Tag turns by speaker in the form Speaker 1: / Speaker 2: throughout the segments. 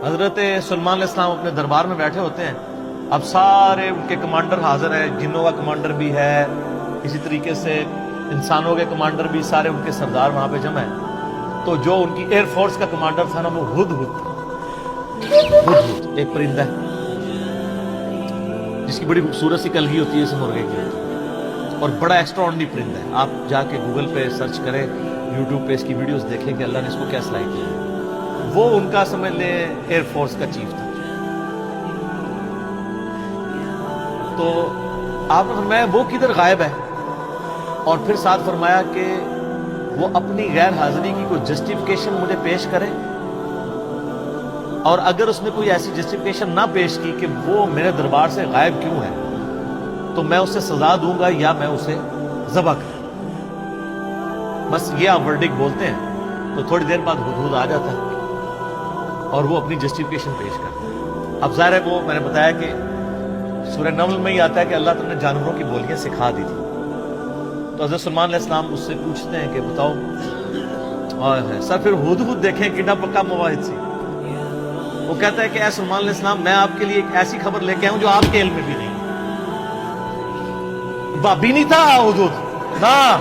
Speaker 1: حضرت سلمان علیہ السلام اپنے دربار میں بیٹھے ہوتے ہیں. اب سارے ان کے کمانڈر حاضر ہیں، جنوں کا کمانڈر بھی ہے، اسی طریقے سے انسانوں کے کمانڈر بھی، سارے ان کے سردار وہاں پہ جمع ہیں. تو جو ان کی ایئر فورس کا کمانڈر تھا نا، وہ ہدہد ایک پرندہ ہے جس کی بڑی خوبصورت سی کلگی ہوتی ہے، اسے مرغے کی ہوتی ہے، اور بڑا ایکسٹرا آرڈنری پرندہ ہے. آپ جا کے گوگل پہ سرچ کریں، یوٹیوب پہ اس کی ویڈیوز دیکھیں کہ اللہ نے اس کو کیا صلاحیت کی. وہ ان کا سمجھ لیں ایئر فورس کا چیف تھا. تو آپ نے فرمایا وہ کدھر غائب ہے، اور پھر ساتھ فرمایا کہ وہ اپنی غیر حاضری کی کوئی جسٹیفیکیشن مجھے پیش کرے، اور اگر اس نے کوئی ایسی جسٹیفیکیشن نہ پیش کی کہ وہ میرے دربار سے غائب کیوں ہے، تو میں اسے سزا دوں گا یا میں اسے ذبح کروں. بس یہ آپ ورڈک بولتے ہیں تو تھوڑی دیر بعد ہدہد آ جاتا ہے اور وہ اپنی جسٹیفیکیشن پیش کرتا ہے. اب ظاہر ہے وہ میں نے بتایا کہ سورہ نمل میں ہی آتا ہے کہ اللہ تعالیٰ نے جانوروں کی بولیاں سکھا دی تھی. تو حضرت سلمان علیہ السلام اس سے پوچھتے ہیں کہ بتاؤ سر پھر ہدہد دیکھیں کتنا پکا مواحد سی. وہ کہتا ہے کہ اے سلمان علیہ السلام، میں آپ کے لیے ایک ایسی خبر لے کے آؤں جو آپ کے علم میں بھی نہیں. بابی نہیں تھا ہدہد نا.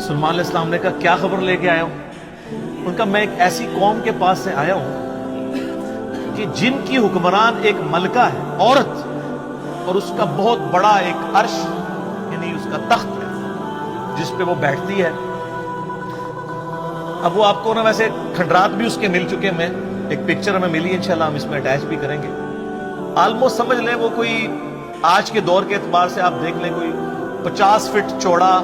Speaker 1: سلمان علیہ السلام نے کہا کیا خبر لے کے آیا ہوں؟ ان کا میں ایک ایسی قوم کے پاس سے آیا ہوں کہ جن کی حکمران ایک ملکہ ہے، عورت، اور اس کا بہت بڑا ایک عرش یعنی اس کا تخت ہے جس پہ وہ بیٹھتی ہے. اب وہ آپ کو نا ویسے کھنڈرات بھی اس کے مل چکے، میں ایک پکچر ہمیں ملی، انشاءاللہ ہم اس میں اٹیچ بھی کریں گے. آلموسٹ سمجھ لیں وہ کوئی آج کے دور کے اعتبار سے آپ دیکھ لیں کوئی 50 فٹ چوڑا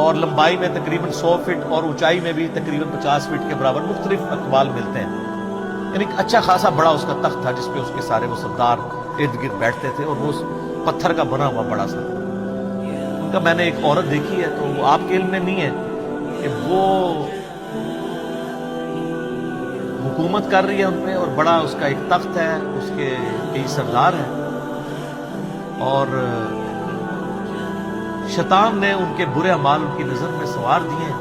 Speaker 1: اور لمبائی میں تقریباً 100 فٹ اور اونچائی میں بھی تقریباً 50 فٹ کے برابر مختلف اقوال ملتے ہیں. یعنی اچھا خاصا بڑا اس کا تخت تھا جس پہ اس کے سارے وہ سردار ارد گرد بیٹھتے تھے، اور وہ پتھر کا بنا ہوا بڑا سا. ان کا میں نے ایک عورت دیکھی ہے، تو وہ آپ کے علم میں نہیں ہے کہ وہ حکومت کر رہی ہے ان پہ، اور بڑا اس کا ایک تخت ہے، اس کے کئی سردار ہیں، اور شیطان نے ان کے برے اعمال ان کی نظر میں سوار دیے ہیں.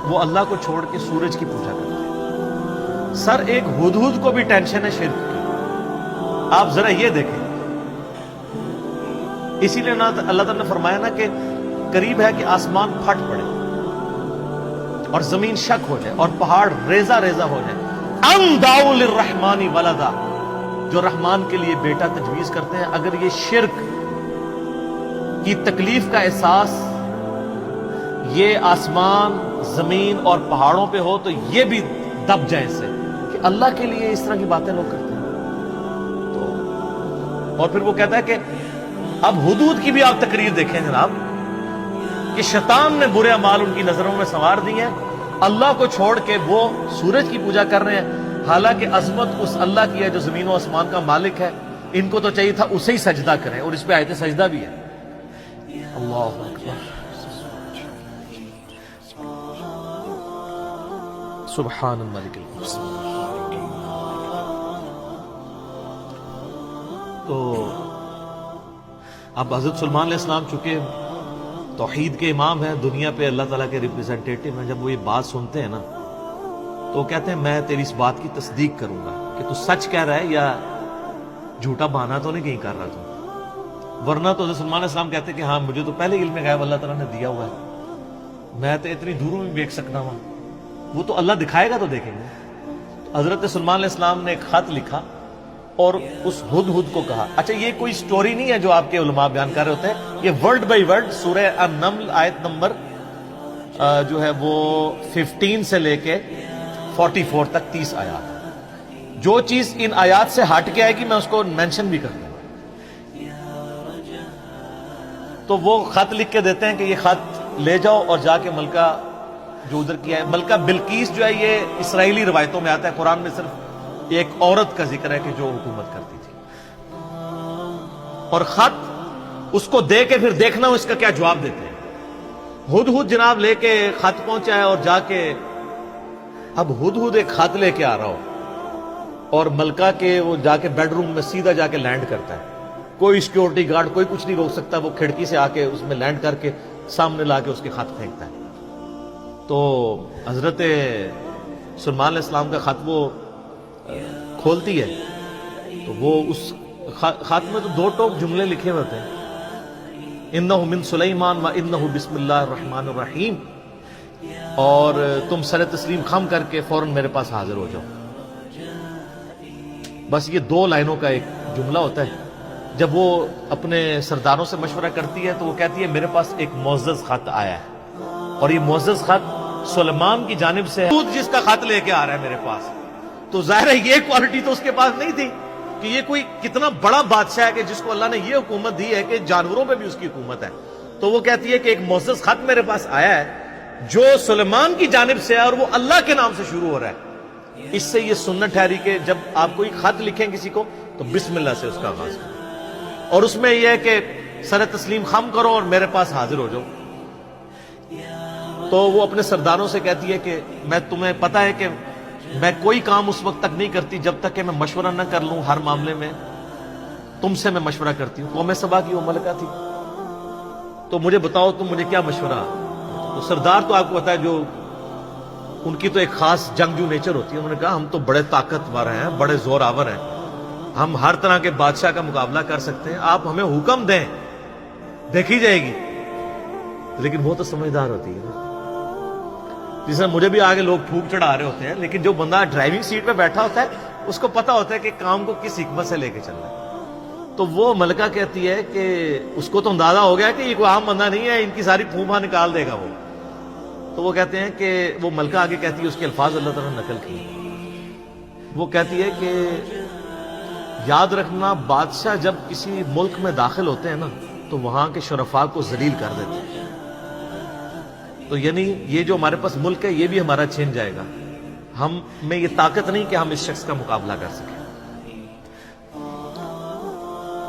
Speaker 1: وہ اللہ کو چھوڑ کے سورج کی پوجا کرتے ہیں. سر ایک ہدہد کو بھی ٹینشن ہے شرک کی. آپ ذرا یہ دیکھیں، اسی لیے اللہ تعالیٰ نے فرمایا نا کہ قریب ہے کہ آسمان پھٹ پڑے اور زمین شک ہو جائے اور پہاڑ ریزہ ریزہ ہو جائے. ان دعوا للرحمن ولدا، جو رحمان کے لیے بیٹا تجویز کرتے ہیں، اگر یہ شرک کی تکلیف کا احساس یہ آسمان، زمین اور پہاڑوں پہ ہو تو یہ بھی دب جائیں سے کہ اللہ کے لیے اس طرح کی باتیں لوگ کرتے ہیں. تو اور پھر وہ کہتا ہے کہ اب ہدہد کی بھی آپ تقریر دیکھیں جناب، کہ شیطان نے برے اعمال ان کی نظروں میں سنوار دی ہیں، اللہ کو چھوڑ کے وہ سورج کی پوجا کر رہے ہیں، حالانکہ عظمت اس اللہ کی ہے جو زمین و آسمان کا مالک ہے. ان کو تو چاہیے تھا اسے ہی سجدہ کریں، اور اس پہ آیت سجدہ بھی ہے. اللہ اکبر، سبحان الملک المقصود. تو اب حضرت سلمان علیہ السلام چونکہ توحید کے امام ہیں، دنیا پہ اللہ تعالیٰ کے ریپرزینٹیٹو ہیں، جب وہ یہ بات سنتے ہیں نا تو کہتے ہیں میں تیری اس بات کی تصدیق کروں گا کہ تو سچ کہہ رہا ہے یا جھوٹا بہانا تو نہیں کہیں کر رہا تو. ورنہ تو حضرت سلمان علیہ السلام کہتے ہیں کہ ہاں مجھے تو پہلے علم غیب اللہ تعالیٰ نے دیا ہوا ہے، میں تو اتنی دوروں میں دیکھ سکتا ہوں. وہ تو اللہ دکھائے گا تو دیکھیں گے. حضرت سلمان علیہ السلام نے ایک خط لکھا اور اس ہدہد کو کہا. اچھا یہ کوئی سٹوری نہیں ہے جو آپ کے علماء بیان کر رہے ہوتے ہیں، یہ ورڈ بائی ورڈ سورہ النمل آیت نمبر جو ہے وہ 15 سے لے کے 44 تک 30 آیات. جو چیز ان آیات سے ہٹ کے آئے گی میں اس کو مینشن بھی کر دوں گا. تو وہ خط لکھ کے دیتے ہیں کہ یہ خط لے جاؤ اور جا کے ملکہ جو ادھر کیا ہے، ملکہ بلقیس جو ہے یہ اسرائیلی روایتوں میں آتا ہے، قرآن میں صرف ایک عورت کا ذکر ہے کہ جو حکومت کرتی تھی. اور خط اس کو دے کے پھر دیکھنا اس کا کیا جواب دیتے ہیں. ہدہد جناب لے کے خط پہنچا ہے اور جا کے اب ہدہد ایک خط لے کے آ رہا ہو اور ملکہ کے وہ جا کے بیڈ روم میں سیدھا جا کے لینڈ کرتا ہے. کوئی سیکیورٹی گارڈ کوئی کچھ نہیں روک سکتا. وہ کھڑکی سے آ کے اس میں لینڈ کر کے سامنے لا کے اس کے خط پھینکتا ہے. تو حضرت سلیمان علیہ السلام کا خط وہ کھولتی ہے تو وہ اس خط میں تو 2 ٹوک جملے لکھے ہوتے ہیں، انہ من سلیمان و انہ بسم اللہ الرحمن الرحیم، اور تم سر تسلیم خم کر کے فوراً میرے پاس حاضر ہو جاؤ. بس یہ 2 لائنوں کا ایک جملہ ہوتا ہے. جب وہ اپنے سرداروں سے مشورہ کرتی ہے تو وہ کہتی ہے میرے پاس ایک معزز خط آیا ہے، اور یہ معزز خط سلیمان کی جانب سے ہے، جس کا خط لے کے آ رہا ہے میرے پاس. تو ظاہر ہے یہ کوالٹی تو اس کے پاس نہیں تھی کہ یہ کوئی کتنا بڑا بادشاہ ہے کہ جس کو اللہ نے یہ حکومت دی ہے کہ جانوروں پہ بھی اس کی حکومت ہے. تو وہ کہتی ہے کہ ایک معزز خط میرے پاس آیا ہے جو سلیمان کی جانب سے ہے اور وہ اللہ کے نام سے شروع ہو رہا ہے. اس سے یہ سنت ٹھہری کہ جب آپ کوئی خط لکھیں کسی کو تو بسم اللہ سے اس کا آغاز کریں، اور اس میں یہ ہے کہ سر تسلیم خم کرو اور میرے پاس حاضر ہو جاؤ. تو وہ اپنے سرداروں سے کہتی ہے کہ میں تمہیں پتہ ہے کہ میں کوئی کام اس وقت تک نہیں کرتی جب تک کہ میں مشورہ نہ کر لوں. ہر معاملے میں تم سے میں مشورہ کرتی ہوں. قوم سبا کی وہ ملکہ تھی، تو مجھے بتاؤ تم مجھے کیا مشورہ. تو سردار تو آپ کو پتا ہے جو ان کی تو ایک خاص جنگجو نیچر ہوتی ہے. انہوں نے کہا ہم تو بڑے طاقتور ہیں، بڑے زور آور ہیں، ہم ہر طرح کے بادشاہ کا مقابلہ کر سکتے ہیں، آپ ہمیں حکم دیں دیکھی جائے گی. لیکن وہ تو سمجھدار ہوتی ہے نا، جس میں مجھے بھی آگے لوگ پھونک چڑھا رہے ہوتے ہیں، لیکن جو بندہ ڈرائیونگ سیٹ پہ بیٹھا ہوتا ہے اس کو پتا ہوتا ہے کہ کام کو کس حکمت سے لے کے چلنا ہے. تو وہ ملکہ کہتی ہے کہ اس کو تو اندازہ ہو گیا کہ یہ کوئی عام بندہ نہیں ہے، ان کی ساری پھوپھا نکال دے گا وہ. تو وہ کہتے ہیں کہ وہ ملکہ آگے کہتی ہے، اس کے الفاظ اللہ تعالیٰ نے نقل کیے. وہ کہتی ہے کہ یاد رکھنا بادشاہ جب کسی ملک میں داخل ہوتے ہیں نا تو وہاں کے شرفاء کو ذلیل کر دیتے ہیں. تو یعنی یہ جو ہمارے پاس ملک ہے یہ بھی ہمارا چھین جائے گا. ہم میں یہ طاقت نہیں کہ ہم اس شخص کا مقابلہ کر سکیں.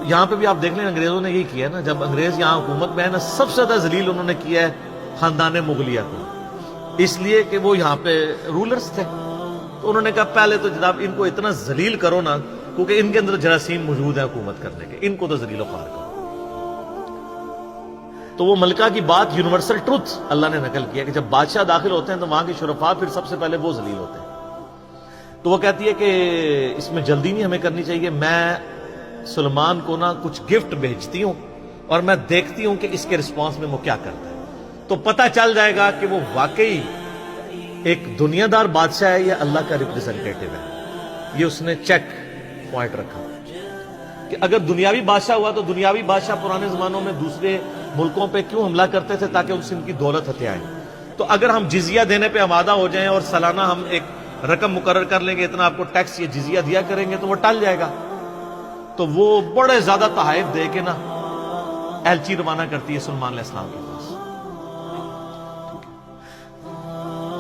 Speaker 1: یہاں پہ بھی آپ دیکھ لیں انگریزوں نے یہی کیا نا. جب انگریز یہاں حکومت میں ہے نا، سب سے زیادہ ذلیل انہوں نے کیا ہے خاندان مغلیہ کو، اس لیے کہ وہ یہاں پہ رولرز تھے. تو انہوں نے کہا پہلے تو جناب ان کو اتنا ذلیل کرو نا، کیونکہ ان کے اندر جراثیم موجود ہے حکومت کرنے کے، ان کو تو ذلیل و خوار کرو. تو وہ ملکہ کی بات یونیورسل ٹروتھ اللہ نے نقل کیا کہ جب بادشاہ داخل ہوتے ہیں تو وہاں کے شرفاء پھر سب سے پہلے وہ ذلیل ہوتے ہیں. تو وہ کہتی ہے کہ اس میں جلدی نہیں ہمیں کرنی چاہیے، میں سلیمان کو نا کچھ گفٹ بھیجتی ہوں اور میں دیکھتی ہوں کہ اس کے رسپانس میں وہ کیا کرتا ہے. تو پتہ چل جائے گا کہ وہ واقعی ایک دنیا دار بادشاہ ہے یا اللہ کا ریپریزنٹیٹو ہے. یہ اس نے چیک پوائنٹ رکھا کہ اگر دنیاوی بادشاہ ہوا تو دنیاوی بادشاہ پرانے زمانوں میں دوسرے ملکوں پہ کیوں حملہ کرتے تھے؟ تاکہ ان سے ان کی دولت ہتھیائیں. تو اگر ہم جزیہ دینے پہ آمادہ ہو جائیں اور سالانہ ہم ایک رقم مقرر کر لیں گے اتنا آپ کو ٹیکس یا جزیہ دیا کریں گے تو وہ ٹل جائے گا. تو وہ بڑے زیادہ تحائف دے کے نا ایلچی روانہ کرتی ہے سلیمان علیہ السلام کے پاس.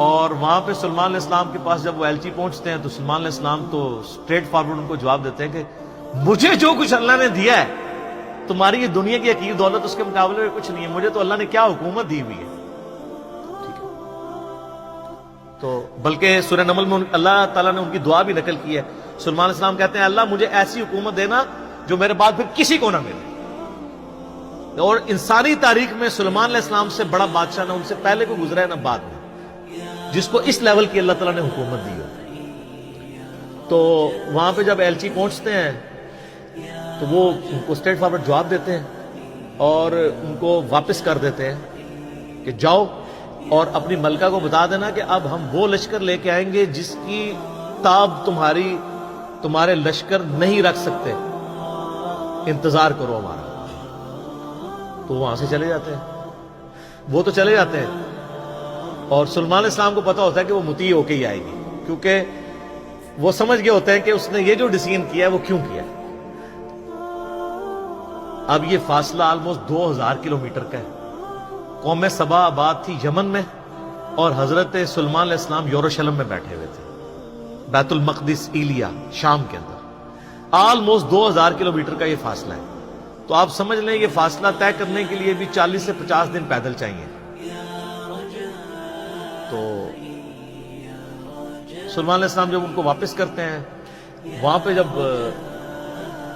Speaker 1: اور وہاں پہ سلیمان علیہ السلام کے پاس جب وہ ایلچی پہنچتے ہیں تو سلیمان علیہ السلام تو اسٹریٹ فارورڈ ان کو جواب دیتے ہیں کہ مجھے جو کچھ اللہ نے دیا ہے تمہاری یہ دنیا کی حقیر دولت اس کے مقابلے میں کچھ نہیں ہے. مجھے تو اللہ نے کیا حکومت دی ہوئی ہے. تو بلکہ سورہ نمل میں اللہ تعالیٰ نے ان کی دعا بھی نقل کی ہے. سلیمان علیہ السلام کہتے ہیں اللہ مجھے ایسی حکومت دینا جو میرے بعد پھر کسی کو نہ ملے. اور انسانی تاریخ میں سلیمان علیہ السلام سے بڑا بادشاہ نہ ان سے پہلے کو گزرا ہے نہ بعد میں جس کو اس لیول کی اللہ تعالیٰ نے حکومت دی ہو. تو وہاں پہ جب ایلچی پہنچتے ہیں تو وہ ان کو اسٹریٹ فارورڈ جواب دیتے ہیں اور ان کو واپس کر دیتے ہیں کہ جاؤ اور اپنی ملکہ کو بتا دینا کہ اب ہم وہ لشکر لے کے آئیں گے جس کی تاب تمہارے لشکر نہیں رکھ سکتے، انتظار کرو ہمارا. تو وہاں سے چلے جاتے ہیں. وہ تو چلے جاتے ہیں اور سلیمان علیہ السلام کو پتا ہوتا ہے کہ وہ مطیع ہو کے ہی آئے گی، کیونکہ وہ سمجھ گئے ہوتے ہیں کہ اس نے یہ جو ڈیسیژن کیا ہے وہ کیوں کیا ہے. اب یہ فاصلہ آلموسٹ 2000 کلومیٹر کا ہے. قوم سبا آباد تھی یمن میں اور حضرت سلیمان علیہ السلام یروشلم میں بیٹھے ہوئے تھے، بیت المقدس ایلیا شام کے اندر. آلموسٹ 2000 کلومیٹر کا یہ فاصلہ ہے. تو آپ سمجھ لیں یہ فاصلہ طے کرنے کے لیے بھی 40 سے 50 دن پیدل چاہیے. تو سلیمان علیہ السلام جب ان کو واپس کرتے ہیں، وہاں پہ جب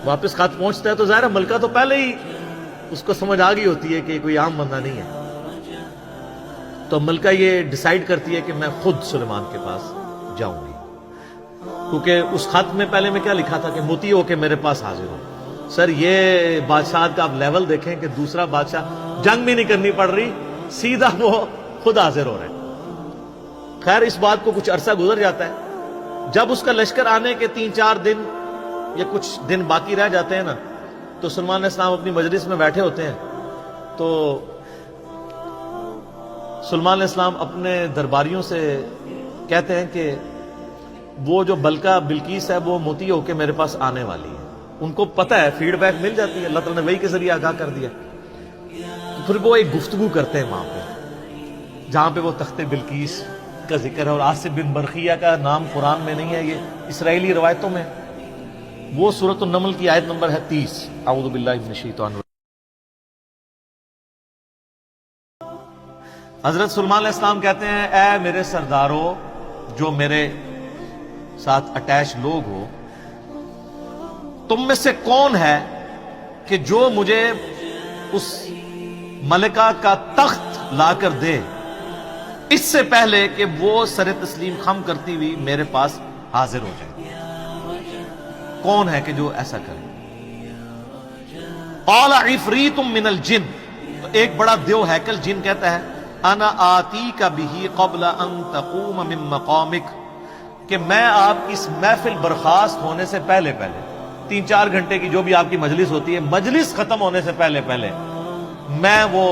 Speaker 1: واپس خط پہنچتا ہے تو ظاہر ملکہ تو پہلے ہی اس کو سمجھ آ گئی ہوتی ہے کہ کوئی عام بندہ نہیں ہے. تو ملکہ یہ ڈیسائیڈ کرتی ہے کہ میں خود سلیمان کے پاس جاؤں گی، کیونکہ اس خط میں پہلے میں کیا لکھا تھا کہ مطیع ہو کے میرے پاس حاضر ہو۔ سر یہ بادشاہ کا آپ لیول دیکھیں کہ دوسرا بادشاہ جنگ بھی نہیں کرنی پڑ رہی، سیدھا وہ خود حاضر ہو رہے ہیں۔ خیر اس بات کو کچھ عرصہ گزر جاتا ہے، جب اس کا لشکر آنے کے 3-4 دن یا کچھ دن باقی رہ جاتے ہیں نا، تو سلیمان علیہ السلام اپنی مجلس میں بیٹھے ہوتے ہیں، تو سلیمان علیہ السلام اپنے درباریوں سے کہتے ہیں کہ وہ جو بلقیس ہے وہ مطیع ہو کے میرے پاس آنے والی ہے۔ ان کو پتہ ہے، فیڈ بیک مل جاتی ہے، اللہ تعالیٰ نے وحی کے ذریعے آگاہ کر دیا۔ تو پھر وہ ایک گفتگو کرتے ہیں وہاں پہ، جہاں پہ وہ تخت بلقیس کا ذکر ہے، اور آصف بن برقیہ کا نام قرآن میں نہیں ہے، یہ اسرائیلی روایتوں میں۔ وہ سورۃ النمل کی آیت نمبر ہے 30۔ اعوذ باللہ من الشیطان الرجیم۔ حضرت سلیمان علیہ السلام کہتے ہیں، اے میرے سرداروں، جو میرے ساتھ اٹیچ لوگ ہو، تم میں سے کون ہے کہ جو مجھے اس ملکہ کا تخت لا کر دے اس سے پہلے کہ وہ سر تسلیم خم کرتی ہوئی میرے پاس حاضر ہو جائے؟ کون ہے کہ جو ایسا کرے؟ قال عفریت من الجن، تو ایک بڑا دیو ہیکل جن کہتا ہے، انا آتیک بہ قبل ان تقوم من مقامک، کہ میں آپ کی اس محفل برخاست ہونے سے پہلے 3-4 گھنٹے کی جو بھی آپ کی مجلس ہوتی ہے، مجلس ختم ہونے سے پہلے میں وہ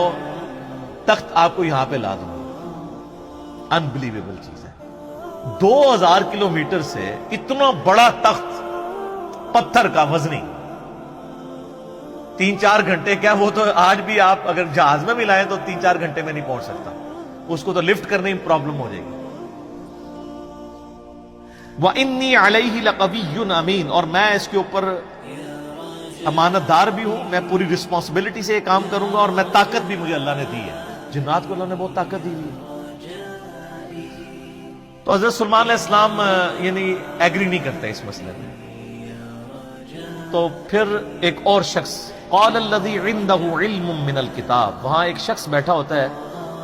Speaker 1: تخت آپ کو یہاں پہ لا دوں گا۔ انبلیویبل چیز ہے، 2000 کلومیٹر سے اتنا بڑا تخت پتھر کا وزنی، 3-4 گھنٹے کیا، وہ تو آج بھی آپ اگر جہاز میں بھی لائیں تو 3-4 گھنٹے میں نہیں پہنچ سکتا، اس کو تو لفٹ کرنے میں پرابلم ہو جائے گی۔ وَإِنِّي عَلَيْهِ لَقَوِيٌّ أَمِينٌ، اور میں اس کے اوپر امانت دار بھی ہوں، میں پوری رسپانسبلٹی سے یہ کام کروں گا، اور میں طاقت بھی مجھے اللہ نے دی ہے، جنات کو اللہ نے بہت طاقت دی ہے۔ تو حضرت سلیمان علیہ السلام یعنی ایگری نہیں کرتے اس مسئلے میں۔ تو پھر ایک اور شخص، قال الذی عندہ علم من الکتاب، وہاں ایک شخص بیٹھا ہوتا ہے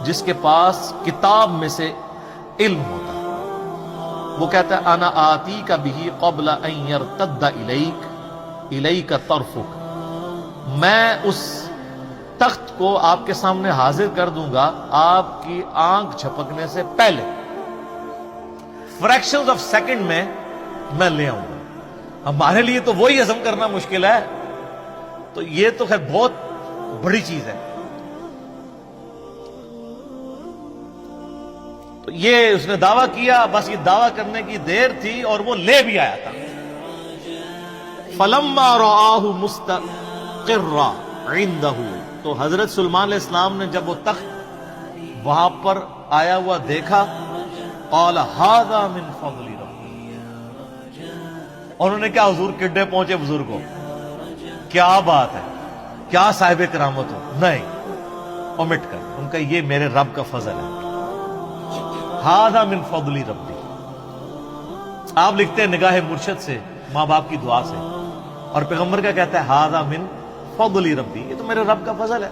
Speaker 1: جس کے پاس کتاب میں سے علم ہوتا ہے، وہ کہتا ہے انا آتیک بہ قبل ان یرتد الیک طرفک، میں اس تخت کو آپ کے سامنے حاضر کر دوں گا آپ کی آنکھ جھپکنے سے پہلے، فریکشنز آف سیکنڈ میں لے آؤں گا۔ ہمارے لیے تو وہی ہضم کرنا مشکل ہے، تو یہ تو خیر بہت بڑی چیز ہے۔ تو یہ اس نے دعویٰ کیا، بس یہ دعویٰ کرنے کی دیر تھی اور وہ لے بھی آیا تھا۔ فَلَمَّا رَآهُ مُسْتَقِرًّا عِندَهُ، تو حضرت سلیمان علیہ السلام نے جب وہ تخت وہاں پر آیا ہوا دیکھا، قَالَ هَذَا مِن فَضْلِ رَبِّي، انہوں نے کیا حضور کڈے پہنچے بزرگوں، کیا بات ہے، کیا صاحب کرامت ہو، نہیں اومٹ کر، ان کا یہ میرے رب کا فضل ہے، ہذا من فضل ربی۔ آپ لکھتے ہیں نگاہ مرشد سے، ماں باپ کی دعا سے، اور پیغمبر کا کہتا ہے ہذا من فضل ربی، یہ تو میرے رب کا فضل ہے۔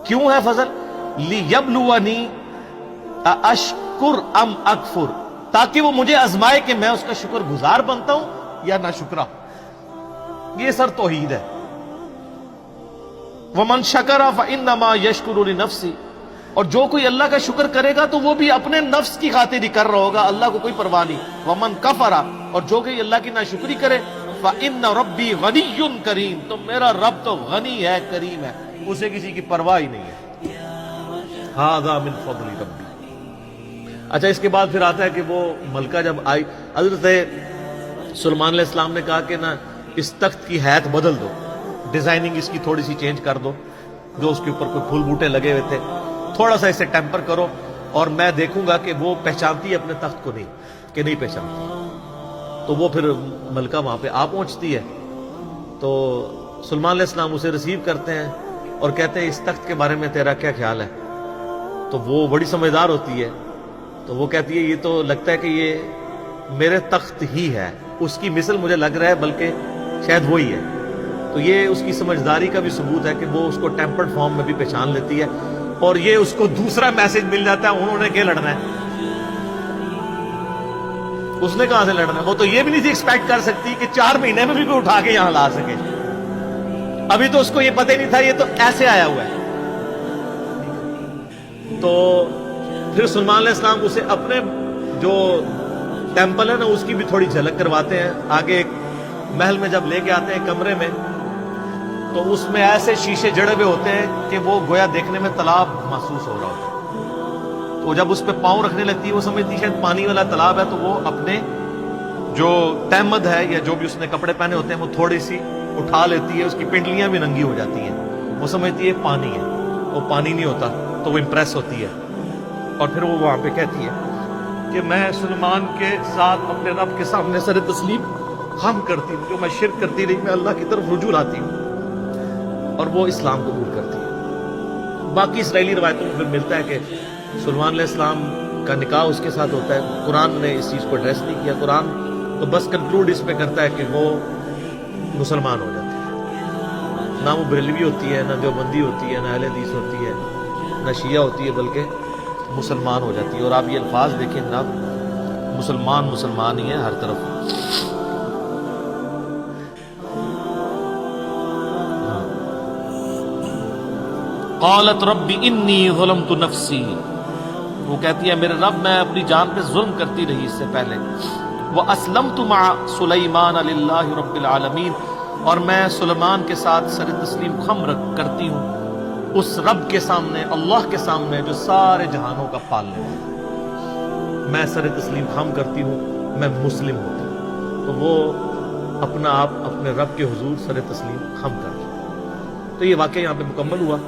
Speaker 1: کیوں ہے فضل؟ لیبلونی اشکر ام اکفر، تاکہ وہ مجھے آزمائے کہ میں اس کا شکر گزار بنتا ہوں یا ناشکرا۔ یہ سر توحید ہے۔ ومن شکر فانما یشکر لنفسہ، اور جو کوئی اللہ کا شکر کرے گا تو وہ بھی اپنے نفس کی خاطر ہی کر رہا ہوگا، اللہ کو کوئی پرواہ نہیں۔ ومن کفر، اور جو کوئی اللہ کی ناشکری کرے، فإن ربی غنی کریم، تو میرا رب تو غنی ہے، کریم ہے، اسے کسی کی پرواہ ہی نہیں ہے۔ ھذا من فضل ربی۔ اچھا اس کے بعد پھر آتا ہے کہ وہ ملکہ جب آئی، حضرت سلیمان علیہ السلام نے کہا کہ نا اس تخت کی حیت بدل دو، ڈیزائننگ اس کی تھوڑی سی چینج کر دو، جو اس کے اوپر کوئی پھول بوٹے لگے ہوئے تھے تھوڑا سا اسے ٹیمپر کرو، اور میں دیکھوں گا کہ وہ پہچانتی ہے اپنے تخت کو کہ نہیں پہچانتی۔ تو وہ پھر ملکہ وہاں پہ آ پہنچتی ہے، تو سلیمان علیہ السلام اسے ریسیو کرتے ہیں اور کہتے ہیں اس تخت کے بارے میں تیرا کیا خیال ہے؟ تو وہ بڑی سمجھدار ہوتی ہے، تو وہ کہتی ہے یہ تو لگتا ہے کہ یہ میرے تخت ہی ہے، اس کی مثل مجھے لگ رہا ہے بلکہ شاید وہی ہے۔ تو یہ اس کی سمجھداری کا بھی ثبوت ہے کہ وہ اس کو ٹیمپرڈ فارم میں بھی پہچان لیتی ہے، اور یہ اس کو دوسرا میسج مل جاتا ہے انہوں نے کیا لڑنا ہے. اس نے کہاں سے لڑنا ہے؟ وہ تو یہ بھی نہیں تھی ایکسپیکٹ کر سکتی کہ 4 مہینے میں بھی کوئی اٹھا کے یہاں لا سکے. ابھی تو اس کو یہ پتہ ہی نہیں تھا یہ تو ایسے آیا ہوا ہے. تو پھر سلمان علیہ السلام اسے اپنے جو ٹیمپل ہے نا اس کی بھی تھوڑی جھلک کرواتے ہیں. آگے ایک محل میں جب لے کے آتے ہیں کمرے میں تو اس میں ایسے شیشے جڑے ہوئے ہوتے ہیں کہ وہ گویا دیکھنے میں تالاب محسوس ہو رہا ہوتا ہے. تو جب اس پہ پاؤں رکھنے لگتی ہے وہ سمجھتی ہے پانی والا تالاب ہے, تو وہ اپنے جو تہمد ہے یا جو بھی اس نے کپڑے پہنے ہوتے ہیں وہ تھوڑی سی اٹھا لیتی ہے, اس کی پنڈلیاں بھی ننگی ہو جاتی ہیں. وہ سمجھتی ہے پانی ہے, وہ پانی نہیں ہوتا. تو وہ امپریس ہوتی ہے اور پھر وہ وہاں پہ کہتی ہے کہ میں سلمان کے ساتھ اپنے رب کے سامنے سر تسلیم خم کرتی ہوں, جو میں شرک کرتی رہی میں اللہ کی طرف رجوع لاتی ہوں, اور وہ اسلام قبول کرتی ہے. باقی اسرائیلی روایتوں میں پھر ملتا ہے کہ سلمان علیہ السلام کا نکاح اس کے ساتھ ہوتا ہے. قرآن نے اس چیز کو ایڈریس نہیں کیا. قرآن تو بس کنکلوڈ اس پہ کرتا ہے کہ وہ مسلمان ہو جاتی ہے. نہ وہ بریلوی ہوتی ہے, نہ دیوبندی ہوتی ہے, نہ اہل حدیث ہوتی ہے, نہ شیعہ ہوتی ہے, بلکہ مسلمان ہو جاتی ہے. اور آپ یہ الفاظ دیکھیں جناب, مسلمان مسلمان ہی ہے ہر طرف. قالت رب انی ظلمت نفسی, وہ کہتی ہے میرے رب میں اپنی جان پہ ظلم کرتی رہی اس سے پہلے. واسلمت مع سلیمان للہ رب العالمین, اور میں سلیمان کے ساتھ سر تسلیم خم کرتی ہوں اس رب کے سامنے, اللہ کے سامنے جو سارے جہانوں کا پالنے والا ہے. میں سر تسلیم خم کرتی ہوں, میں مسلم ہوتی ہوں. تو وہ اپنا آپ اپنے رب کے حضور سر تسلیم خم کر. تو یہ واقعہ یہاں پہ مکمل ہوا.